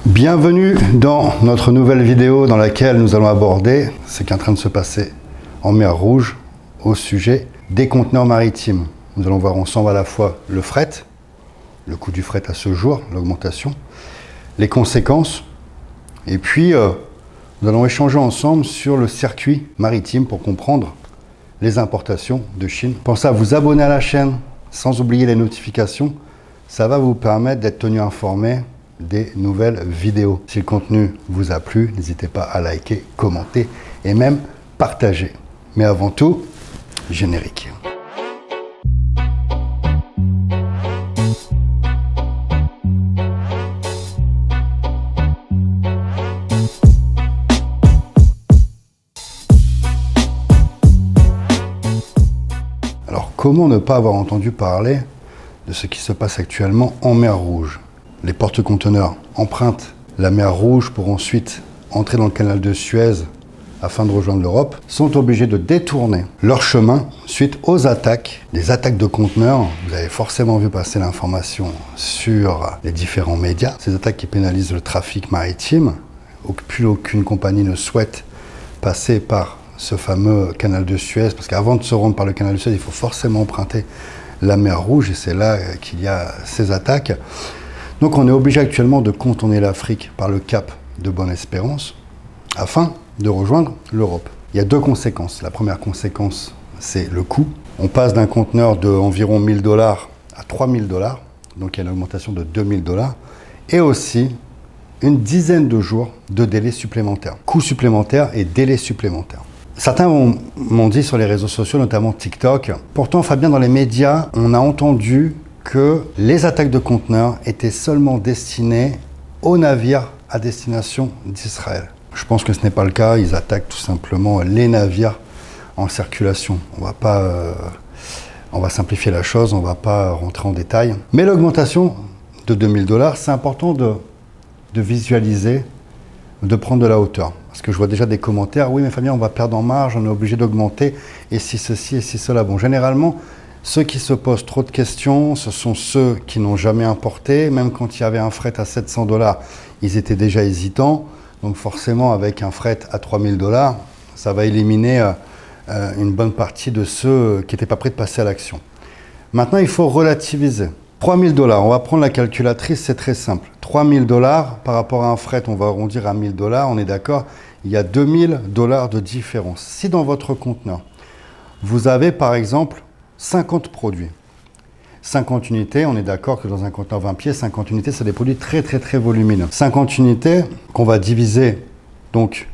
Bienvenue dans notre nouvelle vidéo dans laquelle nous allons aborder ce qui est en train de se passer en mer Rouge au sujet des conteneurs maritimes. Nous allons voir ensemble à la fois le fret, le coût du fret à ce jour, l'augmentation, les conséquences, et puis nous allons échanger ensemble sur le circuit maritime pour comprendre les importations de Chine. Pensez à vous abonner à la chaîne sans oublier les notifications, ça va vous permettre d'être tenu informé des nouvelles vidéos. Si le contenu vous a plu, n'hésitez pas à liker, commenter et même partager. Mais avant tout, générique. Alors, comment ne pas avoir entendu parler de ce qui se passe actuellement en mer Rouge? Les porte-conteneurs empruntent la mer Rouge pour ensuite entrer dans le canal de Suez afin de rejoindre l'Europe, sont obligés de détourner leur chemin suite aux attaques, des attaques de conteneurs. Vous avez forcément vu passer l'information sur les différents médias. Ces attaques qui pénalisent le trafic maritime. Plus aucune compagnie ne souhaite passer par ce fameux canal de Suez, parce qu'avant de se rendre par le canal de Suez, il faut forcément emprunter la mer Rouge, et c'est là qu'il y a ces attaques. Donc on est obligé actuellement de contourner l'Afrique par le cap de Bonne-Espérance afin de rejoindre l'Europe. Il y a deux conséquences. La première conséquence, c'est le coût. On passe d'un conteneur d'environ 1000 $ à 3000 $, donc il y a une augmentation de 2000 $, et aussi une dizaine de jours de délai supplémentaire. Coût supplémentaire et délai supplémentaire. Certains m'ont dit sur les réseaux sociaux, notamment TikTok, pourtant Fabien, dans les médias, on a entendu que les attaques de conteneurs étaient seulement destinées aux navires à destination d'Israël. Je pense que ce n'est pas le cas, ils attaquent tout simplement les navires en circulation. On va simplifier la chose, on ne va pas rentrer en détail. Mais l'augmentation de 2000 $, c'est important de visualiser, de prendre de la hauteur. Parce que je vois déjà des commentaires, oui mais Fabien, on va perdre en marge, on est obligé d'augmenter, et si ceci, et si cela. Bon, généralement, ceux qui se posent trop de questions, ce sont ceux qui n'ont jamais importé. Même quand il y avait un fret à 700 $, ils étaient déjà hésitants. Donc forcément, avec un fret à 3000 $, ça va éliminer une bonne partie de ceux qui n'étaient pas prêts de passer à l'action. Maintenant, il faut relativiser. 3000 $, on va prendre la calculatrice, c'est très simple. 3000 $ par rapport à un fret, on va arrondir à 1000 $, on est d'accord, il y a 2000 $ de différence. Si dans votre conteneur, vous avez par exemple 50 produits. 50 unités, on est d'accord que dans un conteneur 20 pieds, 50 unités, c'est des produits très volumineux. 50 unités qu'on va diviser, donc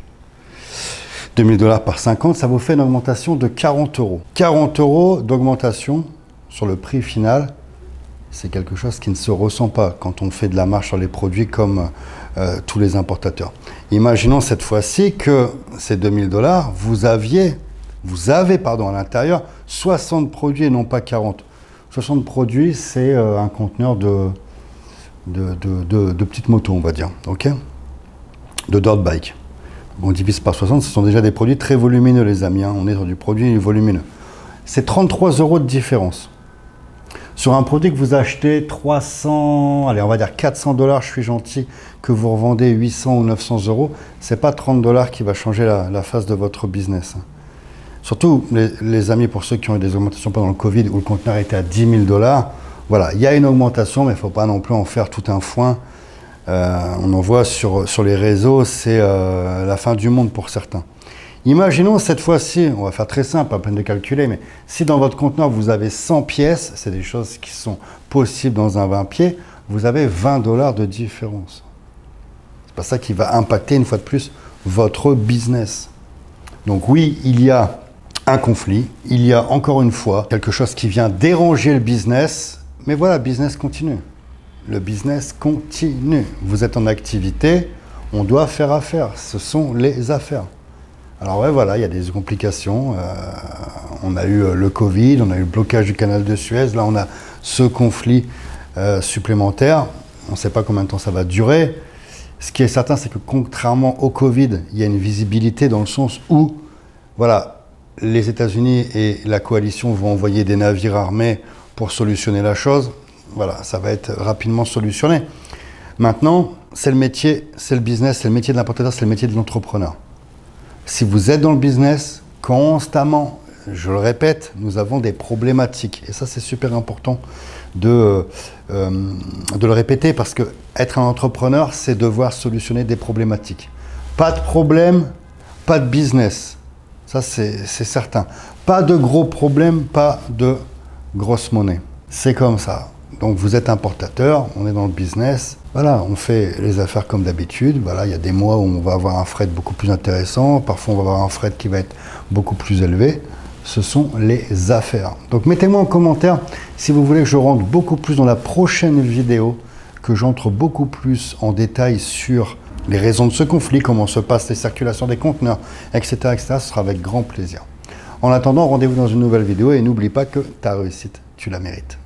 2000 $ par 50, ça vous fait une augmentation de 40 €. 40 € d'augmentation sur le prix final, c'est quelque chose qui ne se ressent pas quand on fait de la marge sur les produits comme tous les importateurs. Imaginons cette fois-ci que ces 2000 $, vous avez à l'intérieur 60 produits et non pas 40. 60 produits, c'est un conteneur de petites motos, on va dire, ok, de dirt bike. On divise par 60, ce sont déjà des produits très volumineux, les amis, hein. On est sur du produit volumineux. C'est 33 € de différence. Sur un produit que vous achetez 300, allez, on va dire 400 $, je suis gentil, que vous revendez 800 ou 900 €, c'est pas 30 $ qui va changer la face de votre business. Surtout, les amis, pour ceux qui ont eu des augmentations pendant le Covid, où le conteneur était à 10 000 $, voilà, il y a une augmentation, mais il ne faut pas non plus en faire tout un foin. On en voit sur les réseaux, c'est la fin du monde pour certains. Imaginons cette fois-ci, on va faire très simple, pas peine de calculer, mais si dans votre conteneur vous avez 100 pièces, c'est des choses qui sont possibles dans un 20 pieds, vous avez 20 $ de différence. C'est pas ça qui va impacter une fois de plus votre business. Donc oui, il y a un conflit, il y a encore une fois quelque chose qui vient déranger le business, mais voilà, le business continue. Le business continue. Vous êtes en activité, on doit faire affaire, ce sont les affaires. Alors ouais, voilà, il y a des complications, on a eu le Covid, on a eu le blocage du canal de Suez, là on a ce conflit supplémentaire, on ne sait pas combien de temps ça va durer. Ce qui est certain, c'est que contrairement au Covid, il y a une visibilité dans le sens où, voilà, les États-Unis et la coalition vont envoyer des navires armés pour solutionner la chose. Voilà, ça va être rapidement solutionné. Maintenant, c'est le métier, c'est le business, c'est le métier de l'importateur, c'est le métier de l'entrepreneur. Si vous êtes dans le business, constamment, je le répète, nous avons des problématiques. Et ça, c'est super important de le répéter parce que être un entrepreneur, c'est devoir solutionner des problématiques. Pas de problème, pas de business. Ça, c'est certain. Pas de gros problèmes, pas de grosse monnaie. C'est comme ça. Donc, vous êtes importateur, on est dans le business. Voilà, on fait les affaires comme d'habitude. Voilà, il y a des mois où on va avoir un fret beaucoup plus intéressant. Parfois, on va avoir un fret qui va être beaucoup plus élevé. Ce sont les affaires. Donc, mettez-moi en commentaire si vous voulez que je rentre beaucoup plus dans la prochaine vidéo, que j'entre beaucoup plus en détail sur les raisons de ce conflit, comment se passent les circulations des conteneurs, etc., etc. Ce sera avec grand plaisir. En attendant, rendez-vous dans une nouvelle vidéo et n'oublie pas que ta réussite, tu la mérites.